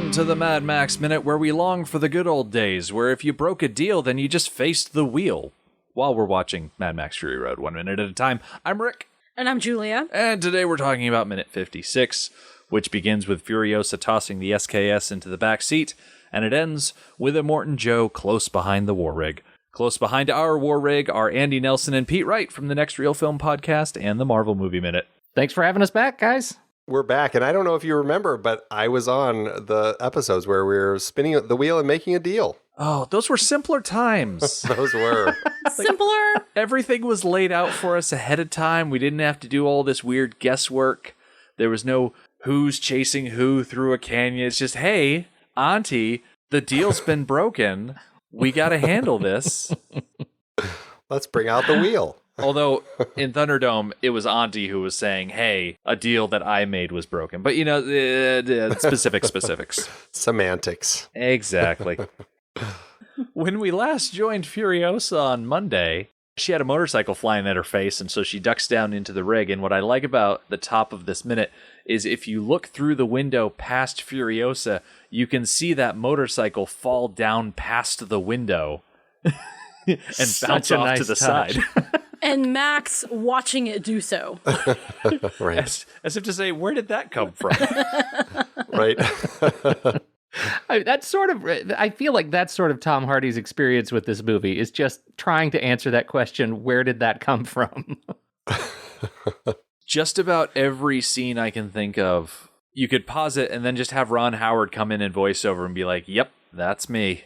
Welcome to the Mad Max Minute, where we long for the good old days, where if you broke a deal, then you just faced the wheel. While we're watching Mad Max Fury Road 1 minute at a time, I'm Rick. And I'm Julia. And today we're talking about minute 56, which begins with Furiosa tossing the SKS into the back seat, and it ends with Immortan Joe close behind the war rig. Close behind our war rig are Andy Nelson and Pete Wright from the Next Reel Film podcast and the Marvel Movie Minute. Thanks for having us back, guys. We're back, and I don't know if you remember, but I was on the episodes where we were spinning the wheel and making a deal. Oh, those were simpler times. Those were. Simpler. Everything was laid out for us ahead of time. We didn't have to do all this weird guesswork. There was no who's chasing who through a canyon. It's just, hey, Auntie, the deal's been broken. We got to handle this. Let's bring out the wheel. Although in Thunderdome, it was Auntie who was saying, hey, a deal that I made was broken. But, you know, specifics. Semantics. Exactly. When we last joined Furiosa on Monday, she had a motorcycle flying at her face, and so she ducks down into the rig. And what I like about the top of this minute is if you look through the window past Furiosa, you can see that motorcycle fall down past the window and bounce off to the side. And Max watching it do so. Right. As if to say, where did that come from? Right. I feel like that's sort of Tom Hardy's experience with this movie is just trying to answer that question, where did that come from? Just about every scene I can think of, you could pause it and then just have Ron Howard come in and voice over and be like, yep, that's me.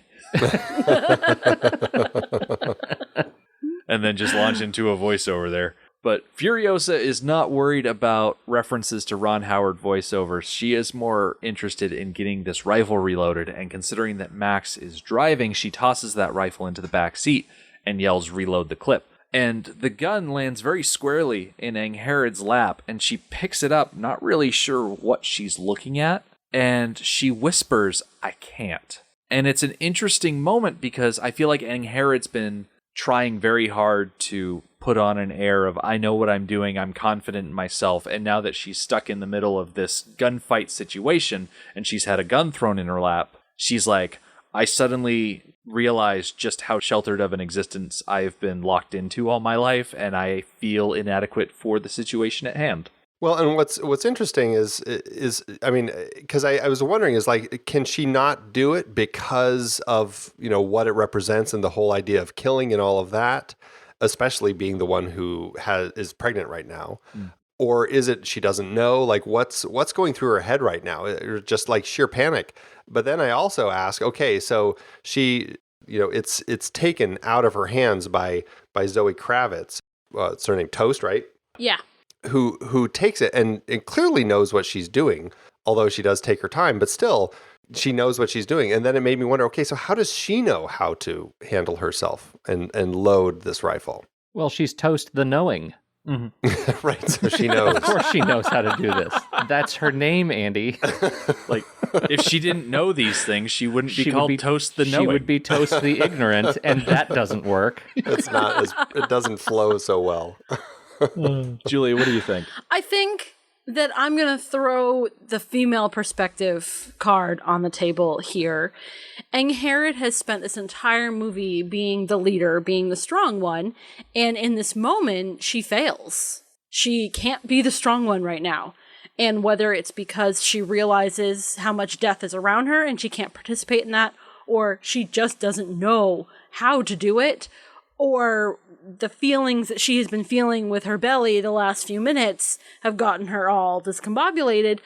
And then just launch into a voiceover there. But Furiosa is not worried about references to Ron Howard voiceovers. She is more interested in getting this rifle reloaded, and considering that Max is driving, she tosses that rifle into the back seat and yells, reload the clip. And the gun lands very squarely in Angharad lap, and she picks it up, not really sure what she's looking at, and she whispers, I can't. And it's an interesting moment because I feel like Angharad's been trying very hard to put on an air of, I know what I'm doing, I'm confident in myself, and now that she's stuck in the middle of this gunfight situation, and she's had a gun thrown in her lap, she's like, I suddenly realized just how sheltered of an existence I've been locked into all my life, and I feel inadequate for the situation at hand. Well, and what's interesting is I mean, because I was wondering, is like, can she not do it because of, you know, what it represents and the whole idea of killing and all of that, especially being the one who is pregnant right now? Or is it she doesn't know? Like, what's going through her head right now? Or just like sheer panic. But then I also ask, okay, so she, you know, it's taken out of her hands by Zoe Kravitz. It's her name, Toast, right? Yeah. Who takes it and clearly knows what she's doing, although she does take her time, but still she knows what she's doing. And then it made me wonder, okay, so how does she know how to handle herself and load this rifle? Well, she's Toast the knowing. Mm-hmm. Right, so she knows. Of course she knows how to do this. That's her name, Andy. Like, if she didn't know these things, she wouldn't be called Toast the knowing. She would be Toast the ignorant, and that doesn't work. It doesn't flow so well. Julia, what do you think? I think that I'm going to throw the female perspective card on the table here. Angharad has spent this entire movie being the leader, being the strong one, and in this moment, she fails. She can't be the strong one right now. And whether it's because she realizes how much death is around her and she can't participate in that, or she just doesn't know how to do it, or the feelings that she has been feeling with her belly the last few minutes have gotten her all discombobulated.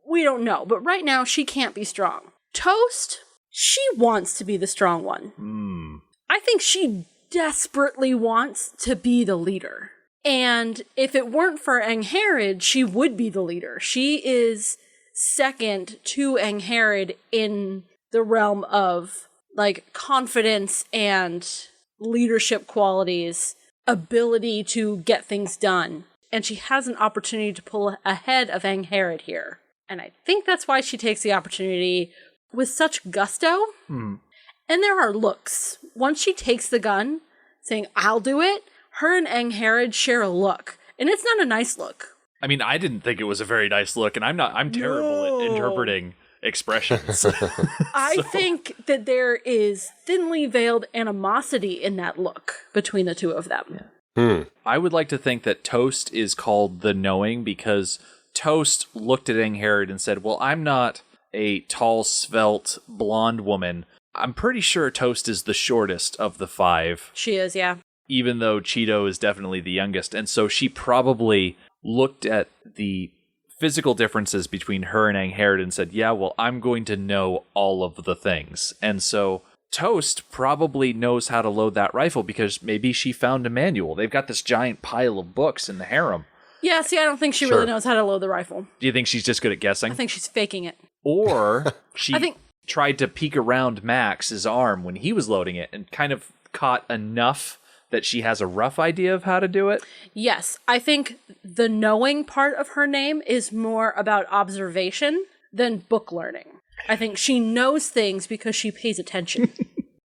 We don't know. But right now, she can't be strong. Toast, she wants to be the strong one. I think she desperately wants to be the leader. And if it weren't for Angharad, she would be the leader. She is second to Angharad in the realm of, like, confidence and leadership qualities, ability to get things done. And she has an opportunity to pull ahead of Angharad here. And I think that's why she takes the opportunity with such gusto. And there are looks. Once she takes the gun, saying, I'll do it, her and Angharad share a look. And it's not a nice look. I mean, I didn't think it was a very nice look, and I'm terrible at interpreting expressions. I think that there is thinly veiled animosity in that look between the two of them. I would like to think that Toast is called the Knowing because Toast looked at Angharad and said, well, I'm not a tall, svelte, blonde woman. I'm pretty sure Toast is the shortest of the 5. She is, yeah. Even though Cheeto is definitely the youngest. And so she probably looked at the physical differences between her and Angharad and said, yeah, well, I'm going to know all of the things. And so Toast probably knows how to load that rifle because maybe she found a manual. They've got this giant pile of books in the harem. Yeah, see, I don't think she really knows how to load the rifle. Do you think she's just good at guessing? I think she's faking it. Or she tried to peek around Max's arm when he was loading it and kind of caught enough that she has a rough idea of how to do it? Yes, I think the knowing part of her name is more about observation than book learning. I think she knows things because she pays attention.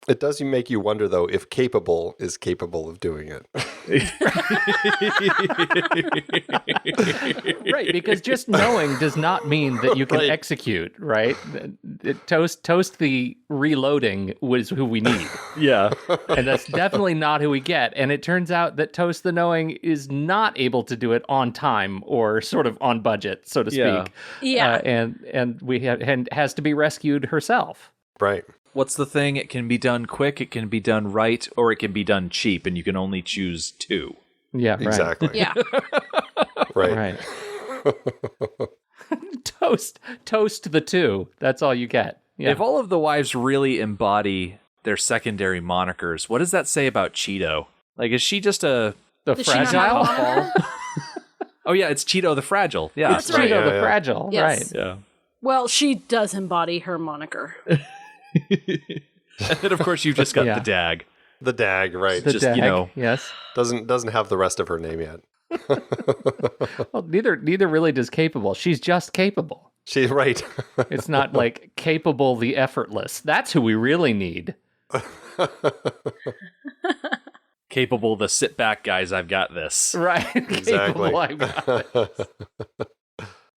It does make you wonder, though, if capable is capable of doing it. Right, because just knowing does not mean that you can execute, right? Toast the reloading was who we need. Yeah. And that's definitely not who we get. And it turns out that Toast the Knowing is not able to do it on time or sort of on budget, so to speak. Yeah. And has to be rescued herself. Right. What's the thing? It can be done quick, it can be done right, or it can be done cheap, and you can only choose 2. Yeah, right. Exactly. Yeah. Right. Toast the 2. That's all you get. Yeah. If all of the wives really embody their secondary monikers, what does that say about Cheeto? Like, is she just the Does she not have a fragile? moniker? Oh yeah, it's Cheeto the Fragile. Yeah, It's right. Cheeto the Yeah. Fragile, Yes. right. yeah. Well, she does embody her moniker. And then of course you've just got Yeah. the DAG. The DAG, right. The Just, DAG, you know. yes. Doesn't have the rest of her name yet. Well, neither really does capable. She's just capable. She's right. It's not like capable the effortless. That's who we really need. Capable the sit back guys, I've got this. Right. Exactly. Capable, I got it.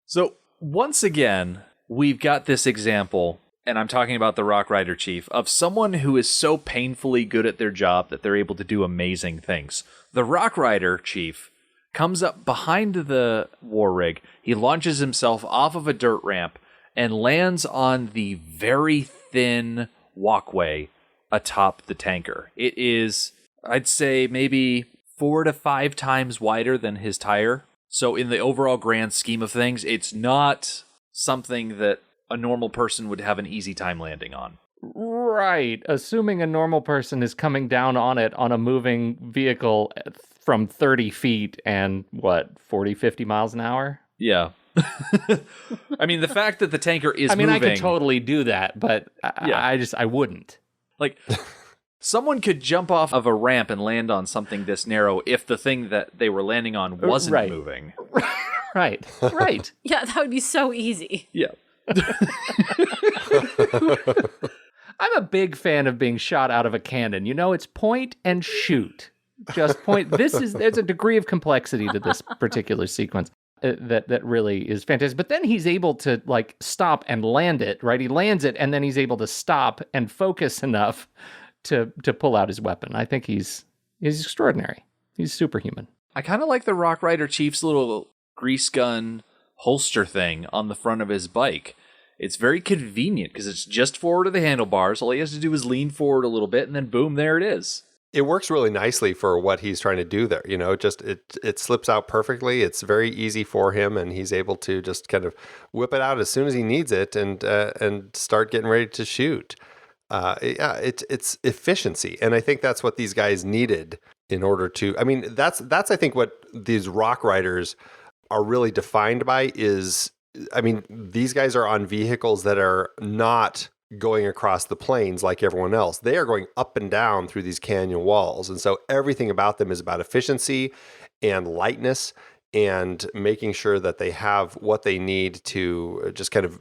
So once again, we've got this example, and I'm talking about the Rock Rider Chief, of someone who is so painfully good at their job that they're able to do amazing things. The Rock Rider Chief comes up behind the war rig. He launches himself off of a dirt ramp and lands on the very thin walkway atop the tanker. It is, I'd say, maybe 4 to 5 times wider than his tire. So in the overall grand scheme of things, it's not something that a normal person would have an easy time landing on. Right. Assuming a normal person is coming down on it on a moving vehicle from 30 feet and 40, 50 miles an hour? Yeah. I mean, the fact that the tanker is moving... I could totally do that, but I wouldn't. Like, someone could jump off of a ramp and land on something this narrow if the thing that they were landing on wasn't Right. moving. Right. Yeah, that would be so easy. Yeah. I'm a big fan of being shot out of a cannon. You know, it's point and shoot. Just point. There's a degree of complexity to this particular sequence that really is fantastic. But then he's able to stop and land it, right? He lands it and then he's able to stop and focus enough to pull out his weapon. I think he's extraordinary. He's superhuman. I kind of like the Rock Rider Chief's little grease gun holster thing on the front of his bike. It's very convenient because it's just forward of the handlebars. All he has to do is lean forward a little bit and then boom, there it is. It works really nicely for what he's trying to do there. You know, just it slips out perfectly. It's very easy for him, and he's able to just kind of whip it out as soon as he needs it and start getting ready to shoot. It's efficiency, and I think that's what these guys needed in order to. I mean, that's I think what these rock riders are really defined by is. I mean, these guys are on vehicles that are not going across the plains like everyone else. They are going up and down through these canyon walls. And so everything about them is about efficiency and lightness and making sure that they have what they need to just kind of,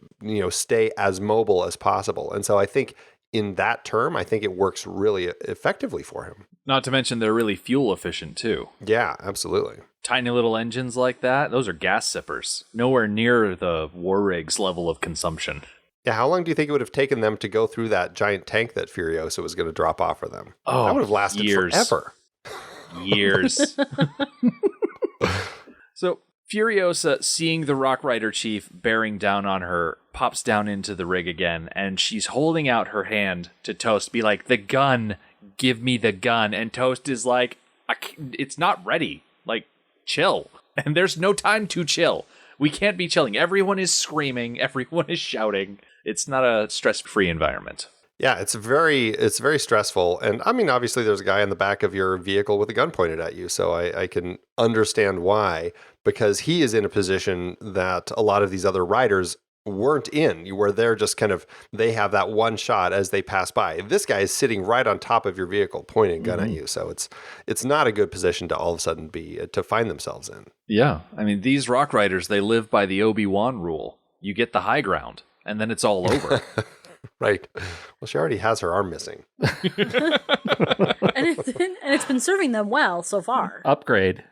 stay as mobile as possible. And so I think in that term, I think it works really effectively for him. Not to mention they're really fuel efficient too. Yeah, absolutely. Tiny little engines like that, those are gas sippers. Nowhere near the war rig's level of consumption. Yeah, how long do you think it would have taken them to go through that giant tank that Furiosa was going to drop off for them? Oh, that would have lasted years. forever. Years. So Furiosa, seeing the Rock Rider chief bearing down on her, pops down into the rig again, and she's holding out her hand to Toast, be like, the gun, give me the gun. And Toast is like, it's not ready. Like, chill. And there's no time to chill. We can't be chilling. Everyone is screaming. Everyone is shouting. It's not a stress-free environment. Yeah, it's very stressful. And I mean, obviously there's a guy in the back of your vehicle with a gun pointed at you. So I can understand why, because he is in a position that a lot of these other riders weren't in. You were there just kind of, they have that one shot as they pass by. This guy is sitting right on top of your vehicle, pointing a gun at you. So it's not a good position to all of a sudden to find themselves in. Yeah. I mean, these Rock Riders, they live by the Obi-Wan rule. You get the high ground, and then it's all over. Right. Well, she already has her arm missing. And it's been serving them well so far. Upgrade.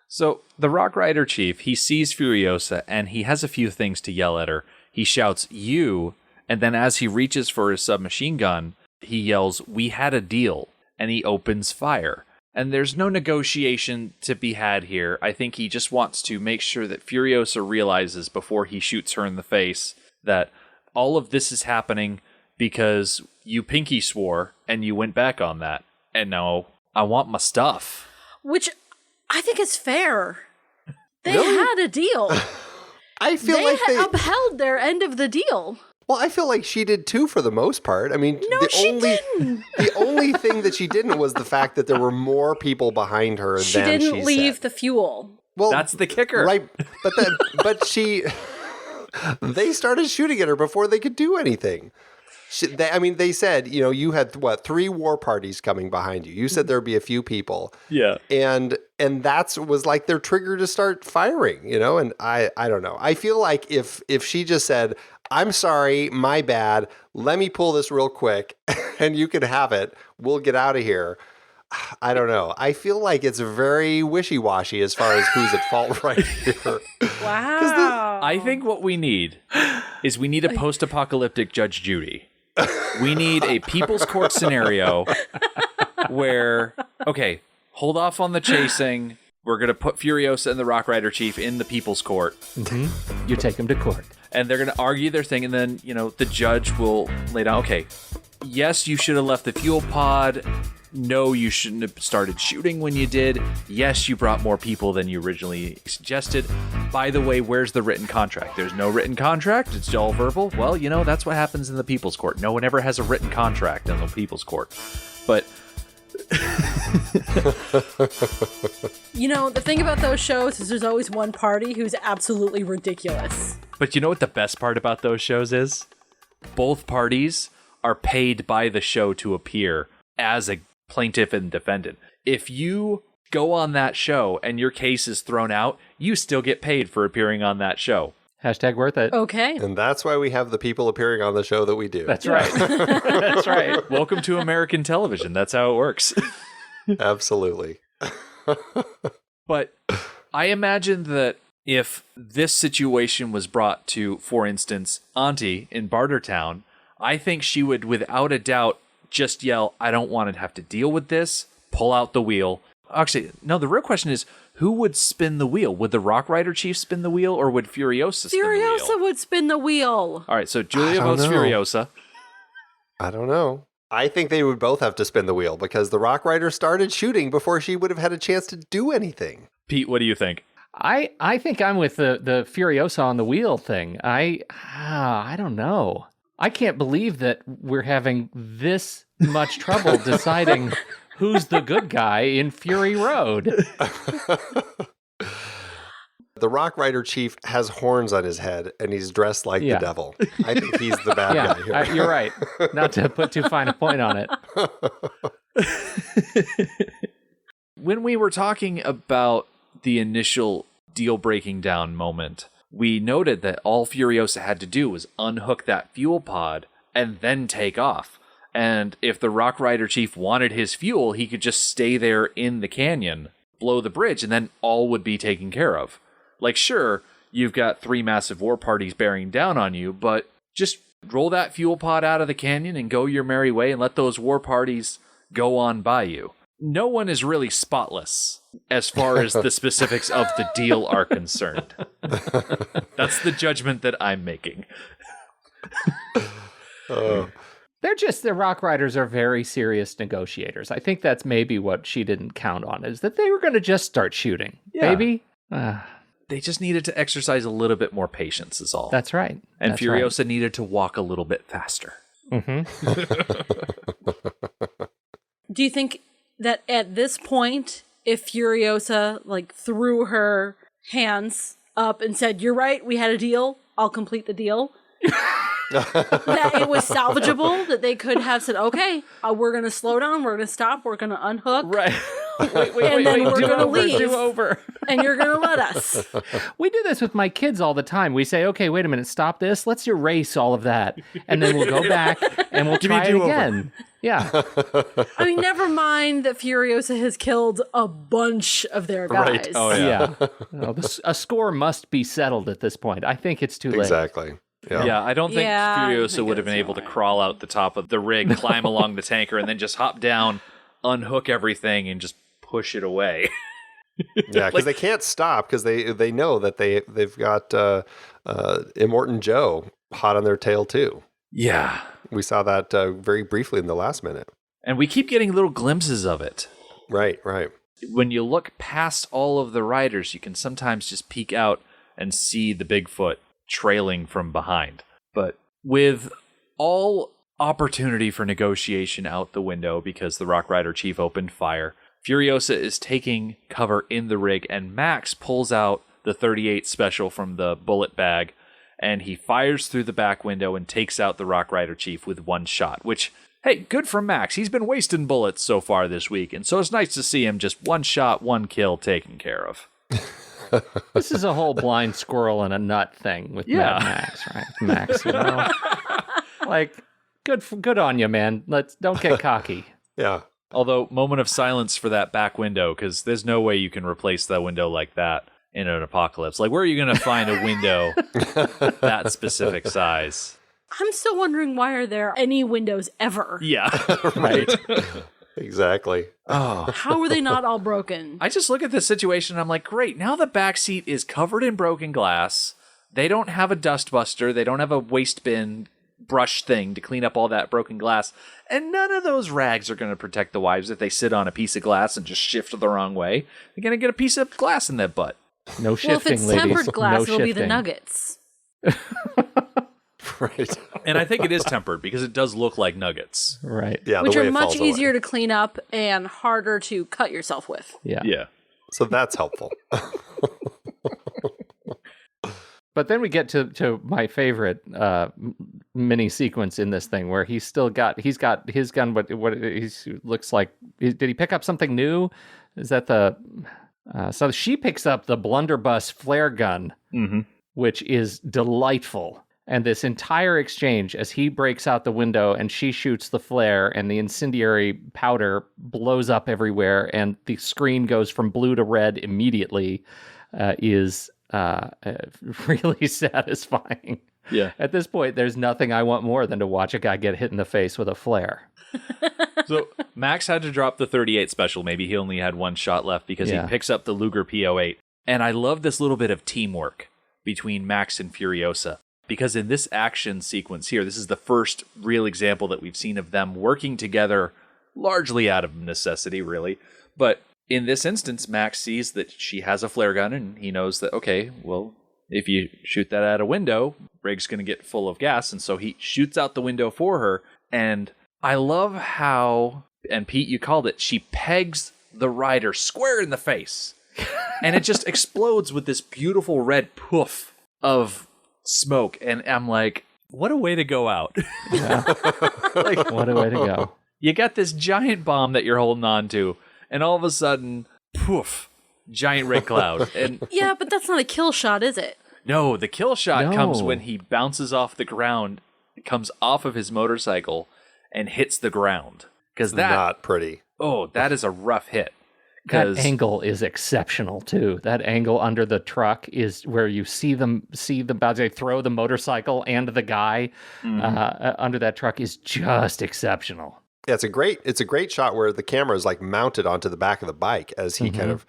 So the Rock Rider chief, he sees Furiosa, and he has a few things to yell at her. He shouts, "You," and then as he reaches for his submachine gun, he yells, "We had a deal," and he opens fire. And there's no negotiation to be had here. I think he just wants to make sure that Furiosa realizes before he shoots her in the face that all of this is happening because you pinky swore and you went back on that. And now I want my stuff. Which I think is fair. They Really? had a deal. I feel They like had upheld their end of the deal. Well, I feel like she did too for the most part. I mean, No, she didn't. The only thing that she didn't was the fact that there were more people behind her She than didn't she leave said. the fuel. Well, That's the kicker. right? But they started shooting at her before they could do anything. They said, you had 3 war parties coming behind you. You said there'd be a few people. Yeah. And that was like their trigger to start firing, and I don't know. I feel like if she just said, "I'm sorry, my bad, let me pull this real quick and you can have it, we'll get out of here." I don't know. I feel like it's very wishy-washy as far as who's at fault right here. Wow. I think what we need is a post-apocalyptic Judge Judy. We need a people's court scenario where, okay, hold off on the chasing. We're going to put Furiosa and the Rock Rider chief in the people's court. Mm-hmm. You take them to court. And they're going to argue their thing, and then, the judge will lay down, okay, yes, you should have left the fuel pod. No, you shouldn't have started shooting when you did. Yes, you brought more people than you originally suggested. By the way, where's the written contract? There's no written contract. It's all verbal. Well, that's what happens in the people's court. No one ever has a written contract in the people's court. But the thing about those shows is there's always one party who's absolutely ridiculous. But you know what the best part about those shows is? Both parties are paid by the show to appear as a plaintiff and defendant. If you go on that show and your case is thrown out, you still get paid for appearing on that show. Hashtag worth it. Okay. And that's why we have the people appearing on the show that we do. That's right. That's right. Welcome to American television. That's how it works. Absolutely. But I imagine that if this situation was brought to, for instance, Auntie in Bartertown, I think she would, without a doubt, just yell, "I don't want to have to deal with this," pull out the wheel. Actually, no, the real question is, who would spin the wheel? Would the Rock Rider chief spin the wheel, or would Furiosa spin the wheel? Furiosa would spin the wheel. All right, so Julia I don't votes know. Furiosa. I don't know. I think they would both have to spin the wheel because the Rock Rider started shooting before she would have had a chance to do anything. Pete, what do you think? I think I'm with the Furiosa on the wheel thing. I don't know. I can't believe that we're having this much trouble deciding who's the good guy in Fury Road. The Rock Rider chief has horns on his head and he's dressed like the devil. I think he's the bad guy here. You're right. Not to put too fine a point on it. When we were talking about the initial deal breaking down moment, we noted that all Furiosa had to do was unhook that fuel pod and then take off. And if the Rock Rider chief wanted his fuel, he could just stay there in the canyon, blow the bridge, and then all would be taken care of. Like, sure, you've got 3 massive war parties bearing down on you, but just roll that fuel pod out of the canyon and go your merry way and let those war parties go on by you. No one is really spotless as far as the specifics of the deal are concerned. That's the judgment that I'm making. The Rock Riders are very serious negotiators. I think that's maybe what she didn't count on, is that they were going to just start shooting. Yeah. Maybe. They just needed to exercise a little bit more patience is all. That's right. And That's Furiosa right. needed to walk a little bit faster. Mm-hmm. Do you think that at this point, if Furiosa threw her hands up and said, "You're right, we had a deal, I'll complete the deal," that it was salvageable, that they could have said, "Okay, we're going to slow down, we're going to stop, we're going to unhook." Right. Wait, we're going to leave. Do over. And you're going to let us. We do this with my kids all the time. We say, okay, wait a minute, stop this. Let's erase all of that. And then we'll go back and we'll try it again. Yeah. I mean, never mind that Furiosa has killed a bunch of their guys. Right. Oh, yeah. Well, a score must be settled at this point. I think it's too late. Exactly. Yeah, I don't think Yeah, I Furiosa think would have been that's able to right. crawl out the top of the rig, climb along the tanker, and then just hop down, unhook everything, and just push it away. Yeah, because they can't stop because they know that they've got Immortan Joe hot on their tail too. Yeah. We saw that very briefly in the last minute. And we keep getting little glimpses of it. Right. When you look past all of the riders, you can sometimes just peek out and see the Bigfoot trailing from behind. But with all opportunity for negotiation out the window because the Rock Rider chief opened fire, Furiosa is taking cover in the rig, and Max pulls out the 38 special from the bullet bag, and he fires through the back window and takes out the Rock Rider chief with one shot, which, hey, good for Max. He's been wasting bullets so far this week, and so it's nice to see him just one shot, one kill taken care of. This is a whole blind squirrel and a nut thing with Mad Max, right? Max, you know? Good on you, man. Don't get cocky. Yeah. Although, moment of silence for that back window, because there's no way you can replace that window like that in an apocalypse. Where are you going to find a window that specific size? I'm still wondering, why are there any windows ever? Yeah. Right. Exactly. Oh. How are they not all broken? I just look at this situation and I'm like, great, now the back seat is covered in broken glass. They don't have a dust buster. They don't have a waste bin brush thing to clean up all that broken glass. And none of those rags are going to protect the wives if they sit on a piece of glass and just shift the wrong way. They're going to get a piece of glass in their butt. No shifting, Well, if it's ladies. tempered glass, no it'll be the shifting. nuggets. Right. And I think it is tempered because it does look like nuggets. Right. Yeah. Which the way are it much falls away. easier to clean up and harder to cut yourself with. Yeah. Yeah. So that's helpful. But then we get to my favorite mini sequence in this thing, where he's got his gun. What he looks like? Did he pick up something new? Is that the? So she picks up the blunderbuss flare gun, which is delightful. And this entire exchange, as he breaks out the window and she shoots the flare, and the incendiary powder blows up everywhere, and the screen goes from blue to red immediately, is really satisfying. Yeah. At this point, there's nothing I want more than to watch a guy get hit in the face with a flare. So Max had to drop the 38 special. Maybe he only had one shot left because he picks up the Luger P08. And I love this little bit of teamwork between Max and Furiosa. Because in this action sequence here, this is the first real example that we've seen of them working together, largely out of necessity, really. But in this instance, Max sees that she has a flare gun, and he knows that, okay, well, if you shoot that out a window, rig's going to get full of gas, and so he shoots out the window for her. And I love how, and Pete, you called it, she pegs the rider square in the face. And it just explodes with this beautiful red poof of smoke, and I'm like, what a way to go out. Like, what a way to go. You got this giant bomb that you're holding on to, and all of a sudden, poof, giant red cloud. And Yeah, but that's not a kill shot, is it? no, the kill shot No. comes when he bounces off the ground, comes off of his motorcycle, and hits the ground. Because that, Not pretty. oh, that is a rough hit. That angle is exceptional too. That angle under the truck is where you see them as they throw the motorcycle and the guy under that truck is just exceptional. Yeah, it's a great shot where the camera is like mounted onto the back of the bike as he kind of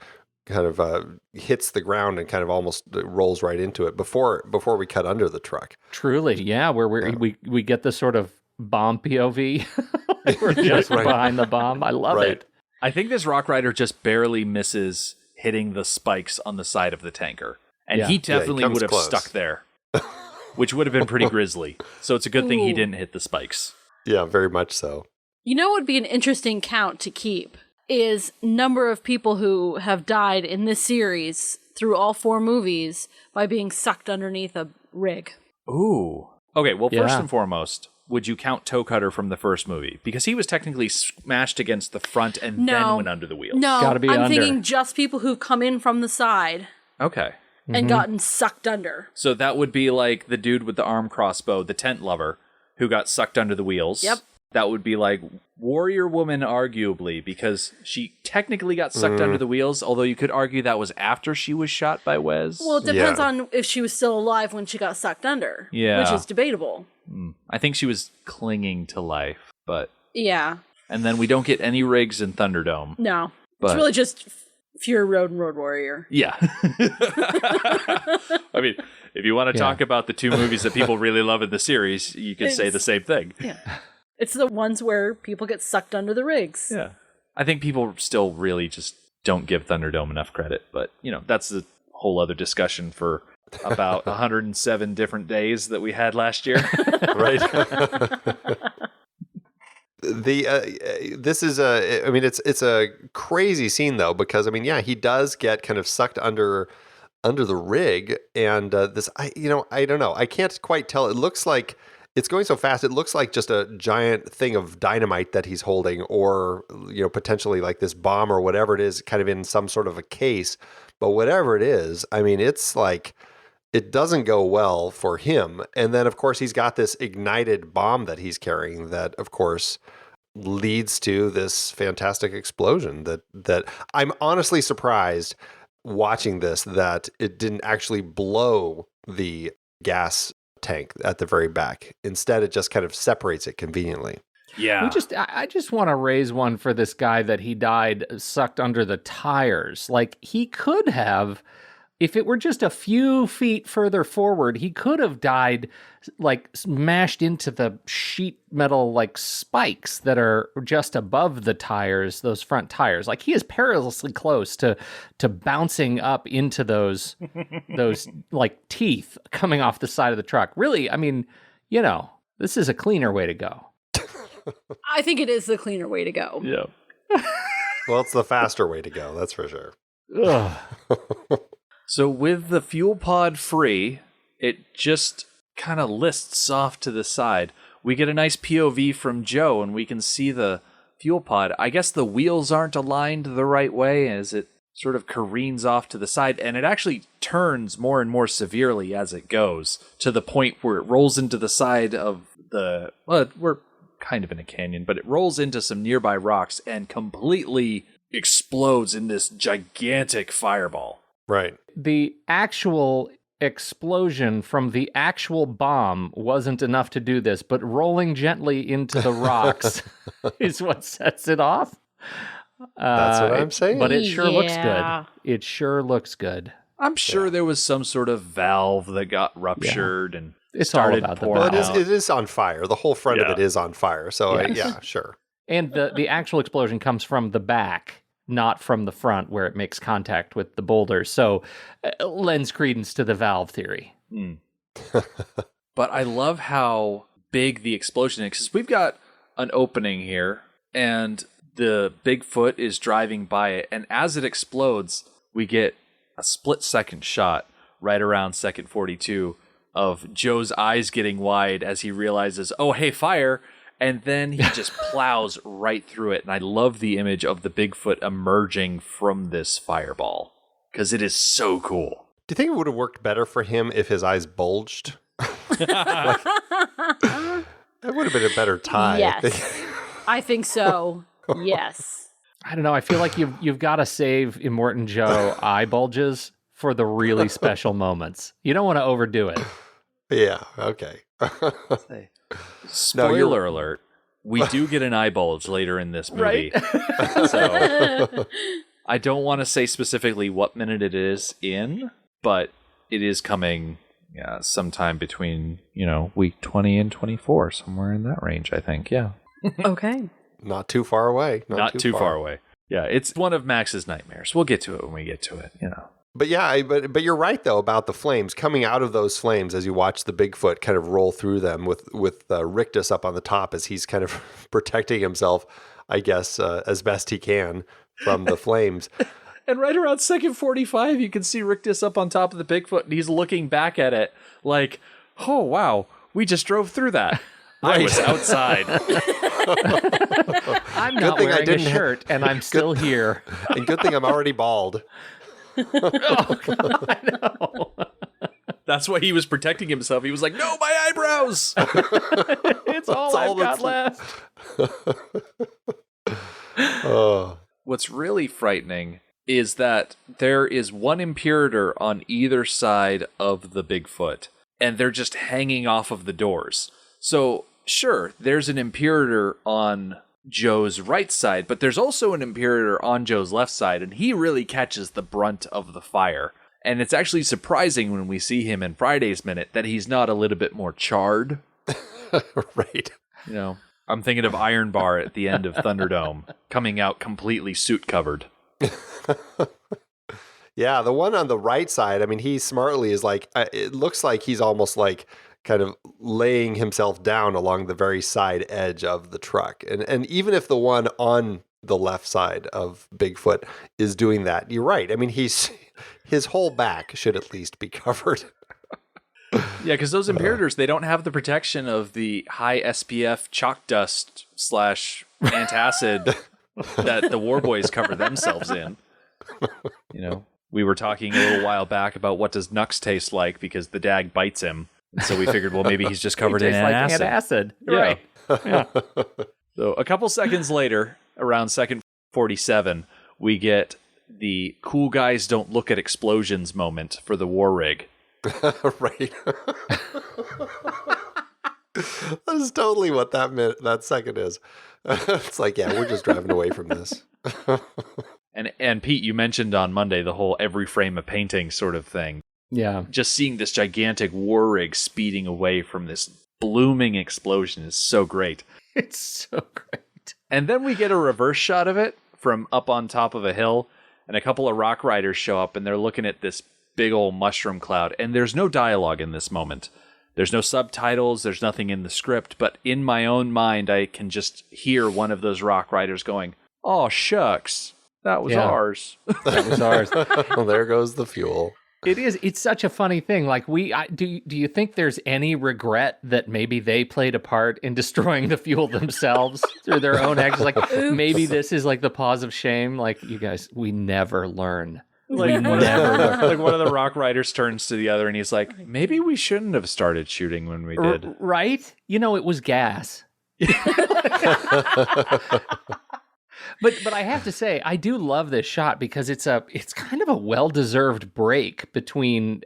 hits the ground and kind of almost rolls right into it before we cut under the truck. Truly, yeah, where we get the sort of bomb POV. We're just behind the bomb. I love it. I think this rock rider just barely misses hitting the spikes on the side of the tanker. And he definitely would have stuck there, which would have been pretty grisly. So it's a good thing he didn't hit the spikes. Yeah, very much so. You know what would be an interesting count to keep is number of people who have died in this series through all 4 movies by being sucked underneath a rig. Ooh. Okay, well, first and foremost, would you count Toe Cutter from the first movie? Because he was technically smashed against the front and then went under the wheels. No, Gotta be I'm thinking just people who've come in from the side. Okay. And gotten sucked under. So that would be like the dude with the arm crossbow, the tent lover, who got sucked under the wheels. Yep. That would be like Warrior Woman, arguably, because she technically got sucked under the wheels, although you could argue that was after she was shot by Wes. Well, it depends on if she was still alive when she got sucked under. Yeah. Which is debatable. I think she was clinging to life, but... Yeah. And then we don't get any rigs in Thunderdome. No. But... It's really just Fury Road and Road Warrior. Yeah. I mean, if you want to talk about the 2 movies that people really love in the series, you could say the same thing. Yeah. It's the ones where people get sucked under the rigs. Yeah. I think people still really just don't give Thunderdome enough credit, but, that's a whole other discussion for about 107 different days that we had last year. Right. This is it's a crazy scene though, because he does get kind of sucked under the rig, and I don't know. I can't quite tell. It looks like it's going so fast. It looks like just a giant thing of dynamite that he's holding, or potentially like this bomb or whatever it is, kind of in some sort of a case. But whatever it is, it's like it doesn't go well for him. And then of course he's got this ignited bomb that he's carrying that of course leads to this fantastic explosion that I'm honestly surprised watching this that it didn't actually blow the gas tank at the very back. Instead, it just kind of separates it conveniently. Yeah. I just want to raise one for this guy that he died sucked under the tires. Like, he could have, if it were just a few feet further forward, he could have died like smashed into the sheet metal like spikes that are just above the tires, those front tires. Like, he is perilously close to bouncing up into those like teeth coming off the side of the truck. Really, this is a cleaner way to go. I think it is the cleaner way to go. Yeah. Well, it's the faster way to go, that's for sure. So with the fuel pod free, it just kind of lists off to the side. We get a nice POV from Joe, and we can see the fuel pod. I guess the wheels aren't aligned the right way as it sort of careens off to the side, and it actually turns more and more severely as it goes, to the point where it rolls into the side of the... Well, we're kind of in a canyon, but it rolls into some nearby rocks and completely explodes in this gigantic fireball. Right. The actual explosion from the actual bomb wasn't enough to do this, but rolling gently into the rocks is what sets it off. That's what I'm saying. But it sure looks good. It sure looks good. I'm sure there was some sort of valve that got ruptured and it's started all about the pouring valve. out. It is on fire. The whole front of it is on fire. So Yes. Sure. And the actual explosion comes from the back, not from the front where it makes contact with the boulder. So lends credence to the valve theory. But I love how big the explosion is, because we've got an opening here, and the Bigfoot is driving by it, and as it explodes, we get a split-second shot right around second 42 of Joe's eyes getting wide as he realizes, oh, hey, fire, and then he just plows right through it. And I love the image of the Bigfoot emerging from this fireball, because it is so cool. Do you think it would have worked better for him if his eyes bulged? That would have been a better tie. Yes. I think so. Yes. I don't know. I feel like you've got to save Immortan Joe eye bulges for the really special moments. You don't want to overdo it. Yeah. Okay. Spoiler alert. We do get an eye bulge later in this movie. Right? So I don't want to say specifically what minute it is in, but it is coming sometime between, week 20 and 24, somewhere in that range, I think. Yeah. Okay. Not too far away. Not too far away. Yeah, it's one of Max's nightmares. We'll get to it when we get to it, But yeah, but you're right though about the flames coming out of those flames as you watch the Bigfoot kind of roll through them with Rictus up on the top as he's kind of protecting himself, I guess, as best he can from the flames. And right around second 45, you can see Rictus up on top of the Bigfoot, and he's looking back at it like, oh, wow, we just drove through that. I was outside. I'm not wearing a shirt, and I'm still here. And good thing I'm already bald. Oh, God, I know. That's why he was protecting himself. He was like, no, my eyebrows. It's all I've got left. What's really frightening is that there is one Imperator on either side of the Bigfoot, and they're just hanging off of the doors. So, sure, there's an Imperator on Joe's right side, but there's also an Imperator on Joe's left side, and he really catches the brunt of the fire. And it's actually surprising when we see him in Friday's Minute that he's not a little bit more charred. Right. I'm thinking of Iron Bar at the end of Thunderdome, coming out completely suit covered. Yeah, the one on the right side, I mean, he smartly is like, it looks like he's almost like kind of laying himself down along the very side edge of the truck. And even if the one on the left side of Bigfoot is doing that, you're right. I mean, his whole back should at least be covered. Yeah, because those Imperators, they don't have the protection of the high SPF chalk dust / antacid that the War Boys cover themselves in. We were talking a little while back about what does Nux taste like because the dag bites him. And so we figured, well, maybe he's just covered in antacid. Antacid. Yeah. Right. Yeah. So a couple seconds later, around second 47, we get the cool guys don't look at explosions moment for the war rig. Right. That is totally what that second is. It's like, yeah, we're just driving away from this. And Pete, you mentioned on Monday the whole every frame a painting sort of thing. Yeah. Just seeing this gigantic war rig speeding away from this blooming explosion is so great. It's so great. And then we get a reverse shot of it from up on top of a hill, and a couple of rock riders show up, and they're looking at this big old mushroom cloud. And there's no dialogue in this moment. There's no subtitles. There's nothing in the script. But in my own mind, I can just hear one of those rock riders going, "Oh, shucks. That was ours." That was ours. Well, there goes the fuel. It is. It's such a funny thing. Like do you think there's any regret that maybe they played a part in destroying the fuel themselves through their own actions? Like maybe this is like the pause of shame. Like, you guys, we never learn. Like, like one of the rock riders turns to the other and he's like, maybe we shouldn't have started shooting when we did. Right? It was gas. But I have to say, I do love this shot because it's kind of a well-deserved break between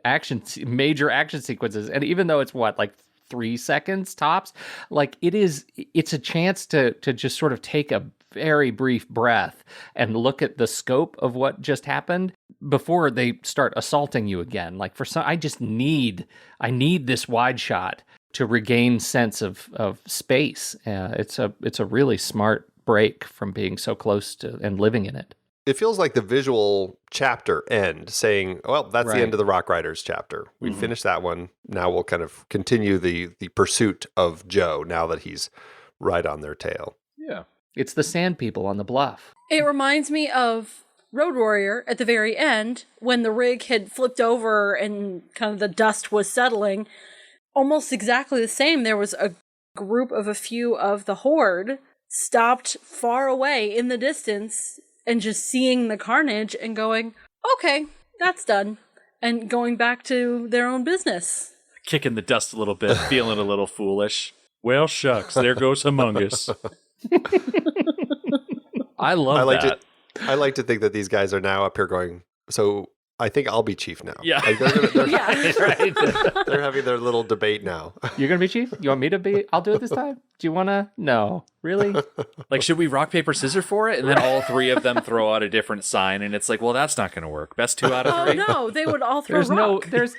major action sequences. And even though it's like 3 seconds tops, like it's a chance to just sort of take a very brief breath and look at the scope of what just happened before they start assaulting you again. Like I need this wide shot to regain sense of space. It's a really smart break from being so close to and living in it. It feels like the visual chapter end saying, well, that's the end of the Rock Riders chapter. We finished that one. Now we'll kind of continue the pursuit of Joe now that he's right on their tail. Yeah. It's the sand people on the bluff. It reminds me of Road Warrior at the very end when the rig had flipped over and kind of the dust was settling. Almost exactly the same. There was a group of a few of the Horde stopped far away in the distance and just seeing the carnage and going, okay, that's done. And going back to their own business. Kicking the dust a little bit, feeling a little foolish. Well, shucks, there goes Humongous. I love that. I like to think that these guys are now up here going, so I think I'll be chief now. Yeah. Like Right. they're having their little debate now. You're going to be chief? You want me to be? I'll do it this time. Do you want to? No. Really? Like, should we rock, paper, scissors for it? And then all three of them throw out a different sign, and it's like, well, that's not going to work. Best 2 out of 3. Oh no, they would all throw There's rock. there's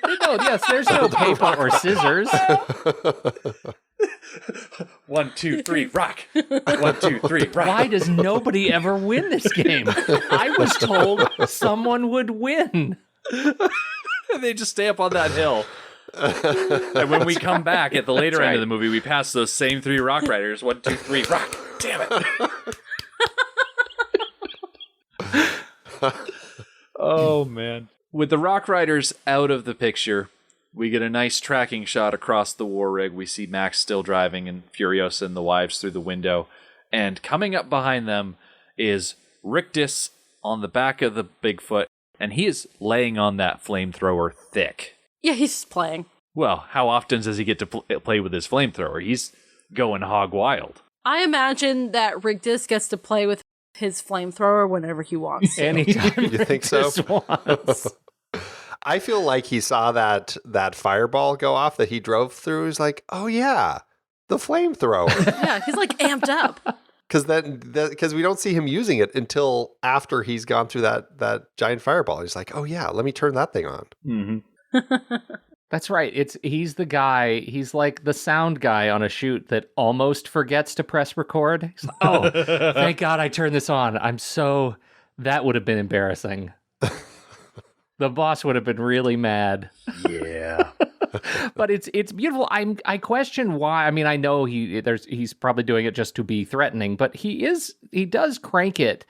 no paper or scissors. 1, 2, 3, rock. 1, 2, 3, rock. Why does nobody ever win this game? I was told someone would win. They just stay up on that hill. And when we come back at the later end of the movie, we pass those same 3 rock riders. 1, 2, 3, rock. Damn it. Oh, man. With the rock riders out of the picture, we get a nice tracking shot across the war rig. We see Max still driving and Furiosa and the wives through the window. And coming up behind them is Rictus on the back of the Bigfoot. And he is laying on that flamethrower thick. Yeah, he's playing. Well, how often does he get to play with his flamethrower? He's going hog wild. I imagine that Rigdis gets to play with his flamethrower whenever he wants to. Anytime. You think so? Just once. I feel like he saw that fireball go off that he drove through. He's like, oh yeah, the flamethrower. Yeah, he's like amped up. Because we don't see him using it until after he's gone through that giant fireball. He's like, oh yeah, let me turn that thing on. Mm-hmm. That's right. He's the guy. He's like the sound guy on a shoot that almost forgets to press record. He's like, oh, thank God I turned this on. That would have been embarrassing. The boss would have been really mad. Yeah. But it's beautiful. I question why. I mean, I know he's probably doing it just to be threatening, but he does crank it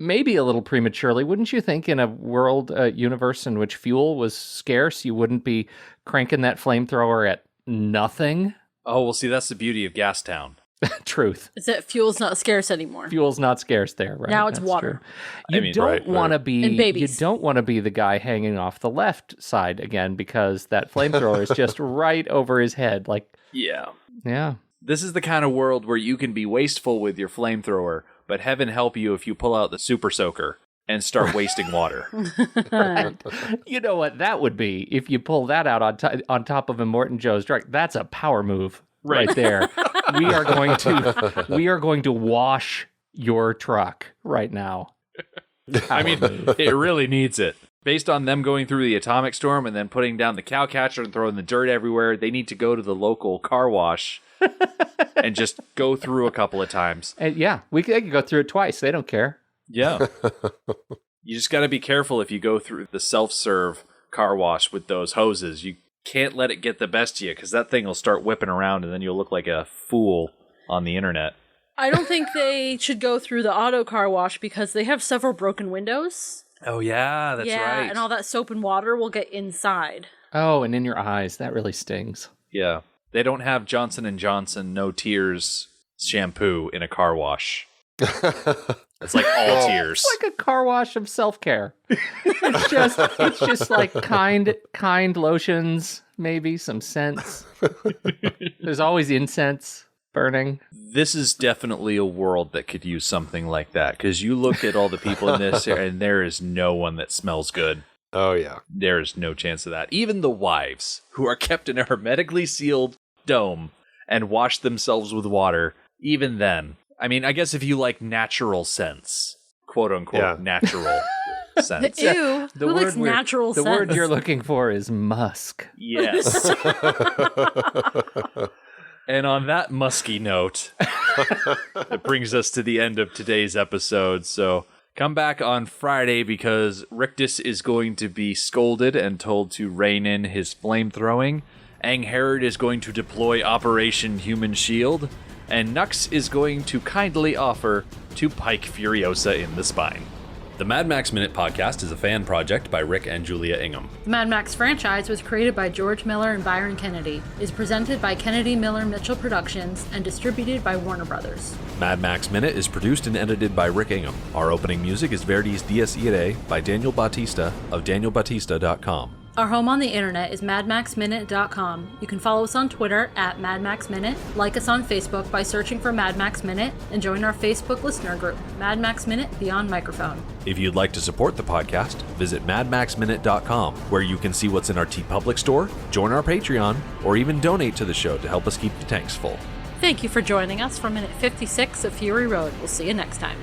maybe a little prematurely. Wouldn't you think in a world universe in which fuel was scarce, you wouldn't be cranking that flamethrower at nothing? Oh, well, see, that's the beauty of Gastown. Truth. Is that fuel's not scarce anymore? Fuel's not scarce there, right? Now it's That's water. True. You don't want to be And babies. You don't want to be the guy hanging off the left side again because that flamethrower is just right over his head. Like, Yeah. yeah. This is the kind of world where you can be wasteful with your flamethrower, but heaven help you if you pull out the super soaker and start wasting water. You know what that would be if you pull that out on top of Immortan Joe's truck. That's a power move right there. We are going to wash your truck right now. I mean, it really needs it. Based on them going through the atomic storm and then putting down the cow catcher and throwing the dirt everywhere, they need to go to the local car wash and just go through a couple of times. And yeah, they could go through it twice. They don't care. Yeah. You just got to be careful if you go through the self-serve car wash with those hoses. You can't let it get the best of you because that thing will start whipping around and then you'll look like a fool on the internet. I don't think they should go through the auto car wash because they have several broken windows. Oh, yeah, that's right. And all that soap and water will get inside. Oh, and in your eyes. That really stings. Yeah. They don't have Johnson & Johnson No Tears shampoo in a car wash. It's like all tears. It's like a car wash of self-care. It's just like kind lotions, maybe some scents. There's always incense burning. This is definitely a world that could use something like that because you look at all the people in this and there is no one that smells good. Oh, yeah. There is no chance of that. Even the wives, who are kept in a hermetically sealed dome and wash themselves with water, even then. I mean, I guess if you like natural scents, quote unquote, natural scents. Ew, who likes natural The scents? word you're looking for is musk. Yes. And on that musky note, it brings us to the end of today's episode. So come back on Friday because Rictus is going to be scolded and told to rein in his flamethrowing. Angharad is going to deploy Operation Human Shield. And Nux is going to kindly offer to pike Furiosa in the spine. The Mad Max Minute podcast is a fan project by Rick and Julia Ingham. The Mad Max franchise was created by George Miller and Byron Kennedy, is presented by Kennedy Miller Mitchell Productions, and distributed by Warner Brothers. Mad Max Minute is produced and edited by Rick Ingham. Our opening music is Verdi's Dies Irae by Daniel Bautista of danielbautista.com. Our home on the internet is madmaxminute.com. You can follow us on Twitter at madmaxminute, like us on Facebook by searching for Mad Max Minute, and join our Facebook listener group, Mad Max Minute Beyond Microphone. If you'd like to support the podcast, visit madmaxminute.com, where you can see what's in our TeePublic store, join our Patreon, or even donate to the show to help us keep the tanks full. Thank you for joining us for minute 56 of Fury Road. We'll see you next time.